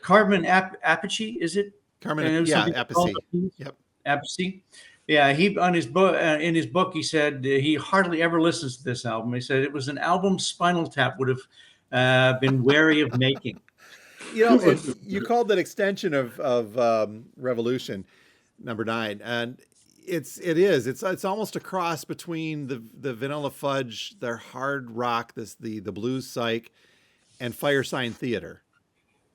Carmen Appice, is it? Carmen, And it was yeah, something called Appice. Yep. Appice. Yeah, he on his book in his book he said he hardly ever listens to this album. He said it was an album Spinal Tap would have been wary of making. You called that extension of Revolution #9, and it's almost a cross between the Vanilla Fudge, their hard rock, the blues psych, and Fire Sign Theater,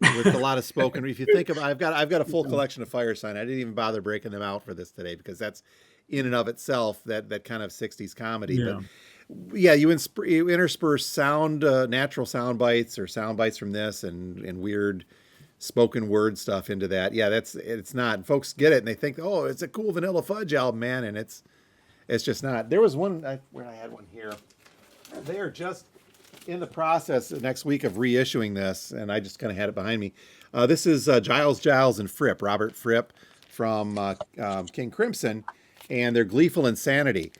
with a lot of spoken. If you think of, I've got a full collection of Fire Sign. I didn't even bother breaking them out for this today because that's in and of itself that kind of 60s comedy. Yeah. But yeah, you intersperse natural sound bites or sound bites from this and weird spoken word stuff into that. Yeah, it's not. And folks get it and they think, oh, it's a cool Vanilla Fudge album, man, and it's just not. There was one where I had one here. They are just in the process next week of reissuing this, and I just kind of had it behind me. This is Giles and Fripp, Robert Fripp from King Crimson, and their Gleeful Insanity.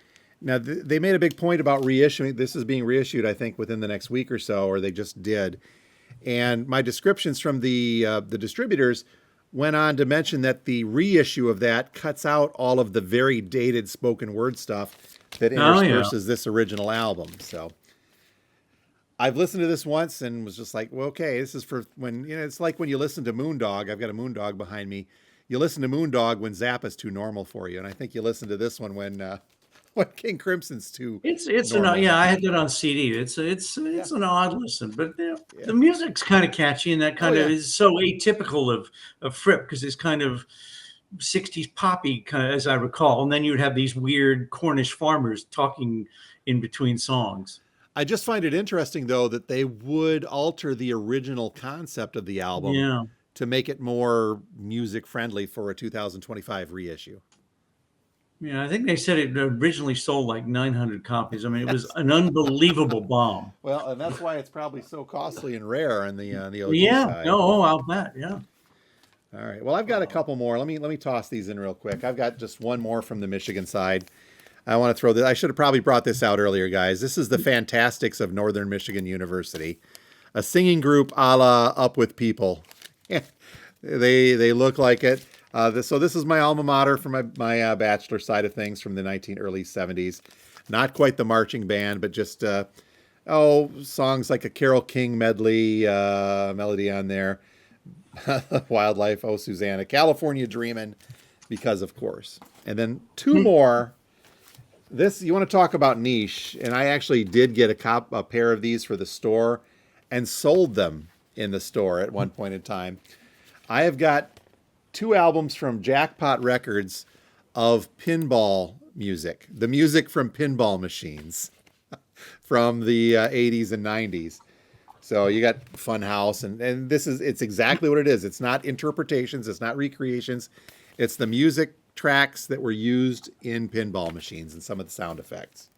Now, they made a big point about reissuing. This is being reissued, I think, within the next week or so, or they just did. And my descriptions from the distributors went on to mention that the reissue of that cuts out all of the very dated spoken word stuff that intersperses this original album. So I've listened to this once and was just like, well, okay, this is for when, it's like when you listen to Moondog. I've got a Moondog behind me. You listen to Moondog when Zappa's too normal for you. And I think you listen to this one when King Crimson's too normal. I had that on CD. It's an odd listen, but the music's kind of catchy, and that kind of is so atypical of Fripp because it's kind of 60s poppy, kind of, as I recall. And then you'd have these weird Cornish farmers talking in between songs. I just find it interesting, though, that they would alter the original concept of the album to make it more music friendly for a 2025 reissue. Yeah, I think they said it originally sold like 900 copies. I mean, it was an unbelievable bomb. Well, and that's why it's probably so costly and rare on the OG side. I'll bet. Yeah. All right. Well, I've got a couple more. Let me toss these in real quick. I've got just one more from the Michigan side. I want to throw this. I should have probably brought this out earlier, guys. This is the Fantastics of Northern Michigan University, a singing group a la Up With People. They look like it. So this is my alma mater for my bachelor side of things from the early 70s. Not quite the marching band, but just songs like a Carole King medley melody on there. Wildlife, Oh Susanna, California Dreamin', because of course. And then two more. This, you want to talk about niche, and I actually did get a pair of these for the store and sold them in the store at one point in time. I have got 2 albums from Jackpot Records of pinball music, the music from pinball machines from the 80s and 90s. So you got Funhouse, and it's exactly what it is. It's not interpretations, it's not recreations. It's the music tracks that were used in pinball machines and some of the sound effects.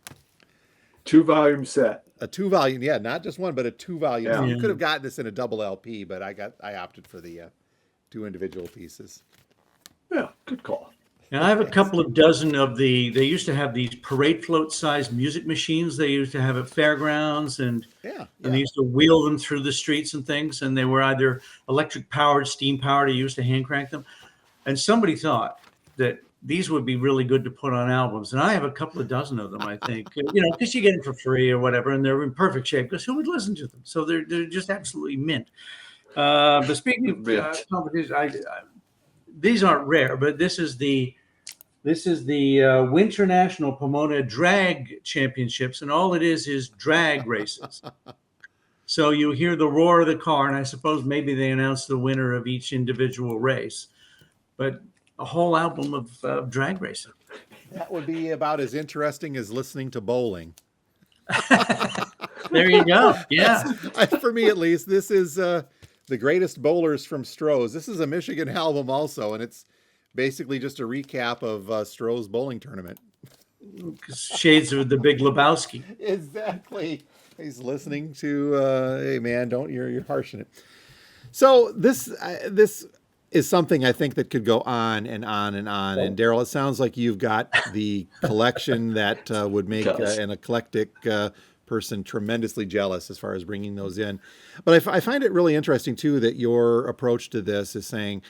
2-volume set. A 2-volume, yeah, not just one, but a 2-volume. Yeah. You could have gotten this in a double LP, but I opted for the 2 individual pieces. Yeah, good call. And I have a couple of dozen of they used to have these parade float sized music machines they used to have at fairgrounds, and they used to wheel them through the streets and things, and they were either electric powered, steam powered, or used to hand crank them. And somebody thought that these would be really good to put on albums. And I have a couple of dozen of them, I think, because you get them for free or whatever, and they're in perfect shape because who would listen to them? So they're just absolutely mint. But speaking of competitions, these aren't rare, but this is the Winter National Pomona Drag Championships, and all it is drag races. So you hear the roar of the car, and I suppose maybe they announce the winner of each individual race. But a whole album of drag racing. That would be about as interesting as listening to bowling. There you go. Yeah. For me, at least, this is the greatest bowlers from Stroh's. This is a Michigan album also, and it's basically just a recap of Stroh's bowling tournament. Shades of the Big Lebowski. Exactly. He's listening to, hey man, you're harshing it. So this is something I think that could go on and on and on. And Darrell, it sounds like you've got the collection that would make an eclectic person tremendously jealous as far as bringing those in. But I find it really interesting too that your approach to this is saying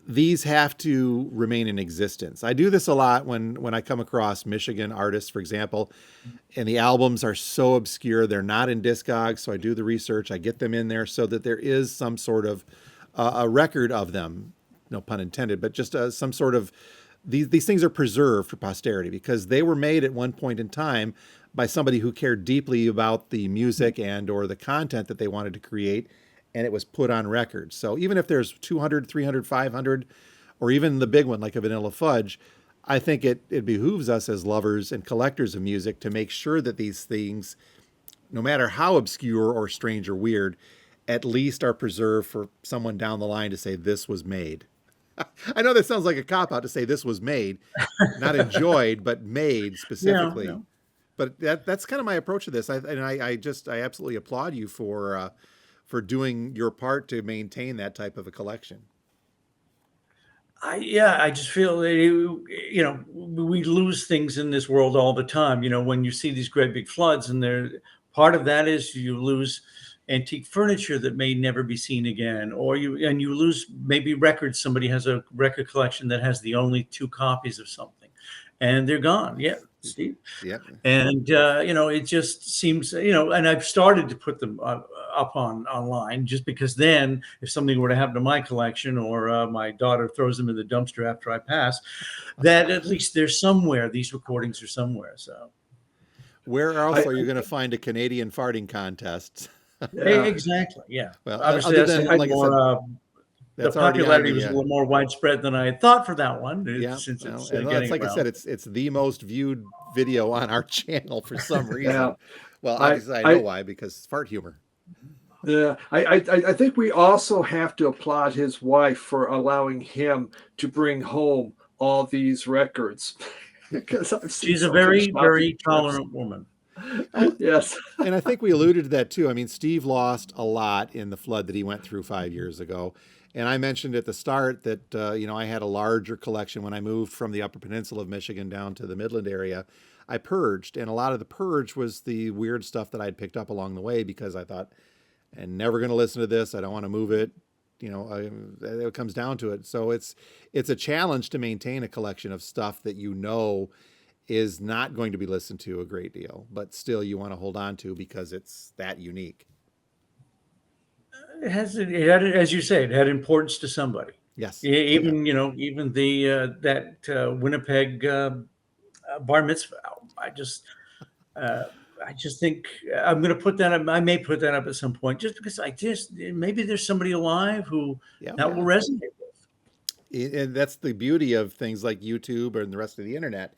these have to remain in existence. I do this a lot when I come across Michigan artists, for example, and the albums are so obscure, they're not in Discogs. So I do the research, I get them in there so that there is some sort of a record of them, no pun intended, but just some sort of these things are preserved for posterity because they were made at one point in time by somebody who cared deeply about the music and or the content that they wanted to create, and it was put on record. So even if there's 200, 300, 500, or even the big one like a Vanilla Fudge, I think it behooves us as lovers and collectors of music to make sure that these things, no matter how obscure or strange or weird, at least are preserved for someone down the line to say this was made. I know that sounds like a cop-out to say this was made, not enjoyed, but made specifically. Yeah. But that's kind of my approach to this. I absolutely applaud you for doing your part to maintain that type of a collection. I just feel that, we lose things in this world all the time. When you see these great big floods, and part of that is you lose antique furniture that may never be seen again, or you lose maybe records. Somebody has a record collection that has the only 2 copies of something, and they're gone. Yeah, Steve. Yeah. And it just seems, and I've started to put them up online just because then if something were to happen to my collection, or my daughter throws them in the dumpster after I pass, that at least they're somewhere. These recordings are somewhere. So where else are you going to find a Canadian farting contest? Exactly. Yeah. Well, obviously that's a little more. The popularity was a little more widespread than I had thought for that one. Yeah, since it's like I said, it's the most viewed video on our channel for some reason. Yeah. Well, obviously I know why, because it's fart humor. Yeah, I think we also have to applaud his wife for allowing him to bring home all these records. Because she's a very, very tolerant woman. Yes. And I think we alluded to that too. I mean, Steve lost a lot in the flood that he went through 5 years ago. And I mentioned at the start that, I had a larger collection when I moved from the Upper Peninsula of Michigan down to the Midland area. I purged, and a lot of the purge was the weird stuff that I'd picked up along the way because I thought, I'm never going to listen to this. I don't want to move it. It comes down to it. So it's a challenge to maintain a collection of stuff that is not going to be listened to a great deal, but still you want to hold on to because it's that unique. It had, as you say, it had importance to somebody. Yes. Even the that Winnipeg bar mitzvah album. I just think I'm going to put that up. I may put that up at some point, just because maybe there's somebody alive who that will resonate with. And that's the beauty of things like YouTube and the rest of the internet.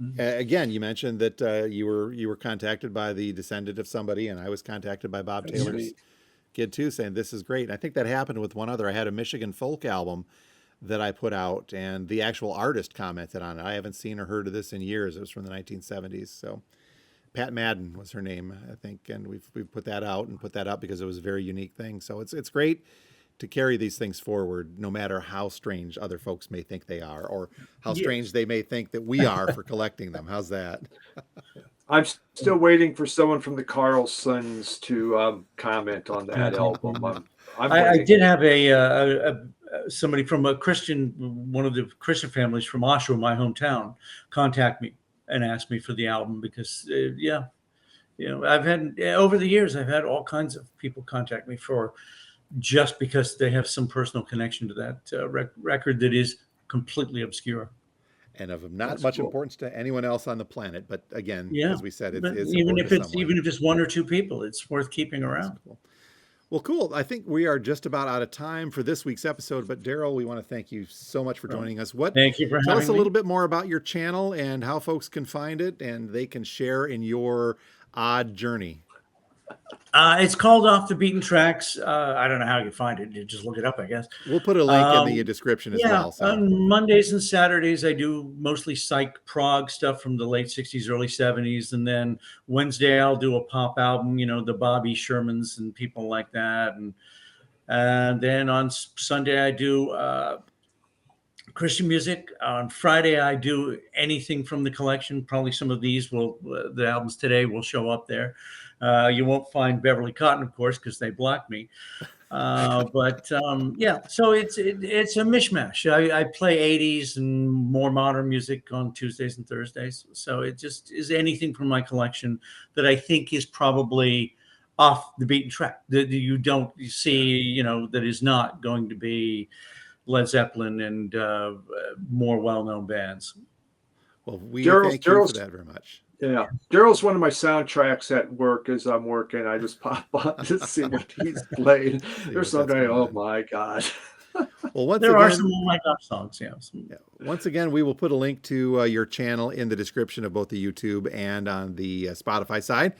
Mm-hmm. Again, you mentioned that you were contacted by the descendant of somebody, and I was contacted by Bob Taylor's kid too, saying this is great. And I think that happened with one other. I had a Michigan folk album that I put out, and the actual artist commented on it. I haven't seen or heard of this in years. It was from the 1970s. So Pat Madden was her name, I think, and we've put that out and put that up because it was a very unique thing. So it's great to carry these things forward, no matter how strange other folks may think they are, or how strange they may think that we are for collecting them. How's that? I'm still waiting for someone from the Carlsons to comment on that album. I did have somebody from one of the Christian families from Oshawa, my hometown, contact me and ask me for the album because, I've had over the years, I've had all kinds of people contact me just because they have some personal connection to that record that is completely obscure. And of not much importance to anyone else on the planet, but again, as we said, it's even if it's one or two people, it's worth keeping around. Cool. Well, cool. I think we are just about out of time for this week's episode. But Darrell, we want to thank you so much for joining us. Thank you for having me. Tell us a little bit more about your channel and how folks can find it and they can share in your odd journey. It's called Off the Beaten Tracks. I don't know how you find it. You just look it up, I guess. We'll put a link in the description as Yeah, well. So. on Mondays and Saturdays, I do mostly psych prog stuff from the late 60s, early 70s. And then Wednesday, I'll do a pop album, the Bobby Shermans and people like that. And then on Sunday, I do Christian music. On Friday, I do anything from the collection. Probably some of these the albums today will show up there. You won't find Beverly Cotton, of course, because they blocked me. But yeah, so it's a mishmash. I play 80s and more modern music on Tuesdays and Thursdays. So it just is anything from my collection that I think is probably off the beaten track that you don't see, that is not going to be Led Zeppelin and more well-known bands. Well, we thank you for that very much. Yeah, Darrell's one of my soundtracks at work as I'm working. I just pop on to see what he's played. There's something, oh my God. Well, there are some of my top songs, yeah. Once again, we will put a link to your channel in the description of both the YouTube and on the Spotify side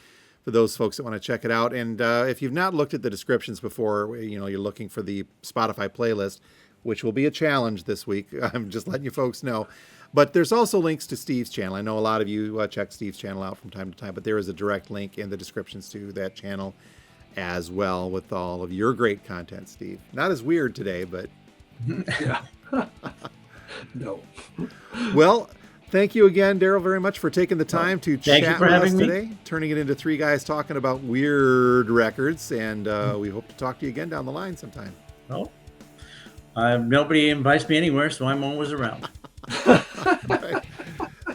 for those folks that want to check it out. And if you've not looked at the descriptions before, you're looking for the Spotify playlist, which will be a challenge this week. I'm just letting you folks know. But there's also links to Steve's channel. I know a lot of you check Steve's channel out from time to time, but there is a direct link in the descriptions to that channel as well with all of your great content, Steve. Not as weird today, but... Yeah. No. Well, thank you again, Darrell, very much for taking the time to chat with us today, turning it into three guys talking about weird records, and we hope to talk to you again down the line sometime. Oh, nobody invites me anywhere, so I'm always around. Right.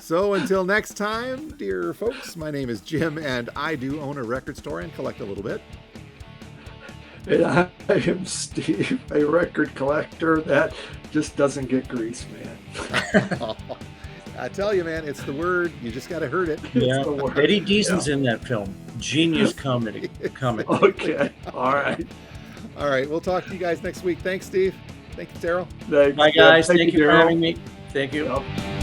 So until next time, dear folks, my name is Jim, and I do own a record store and collect a little bit. And I am Steve, a record collector that just doesn't get grease, man. I tell you, man, it's the word. You just got to hurt it. Yeah. Eddie Deason's in that film. Genius comedy. Okay. All right. All right. We'll talk to you guys next week. Thanks, Steve. Thank you, Darrell. Bye, guys. Thank you for having me. Thank you. Yep.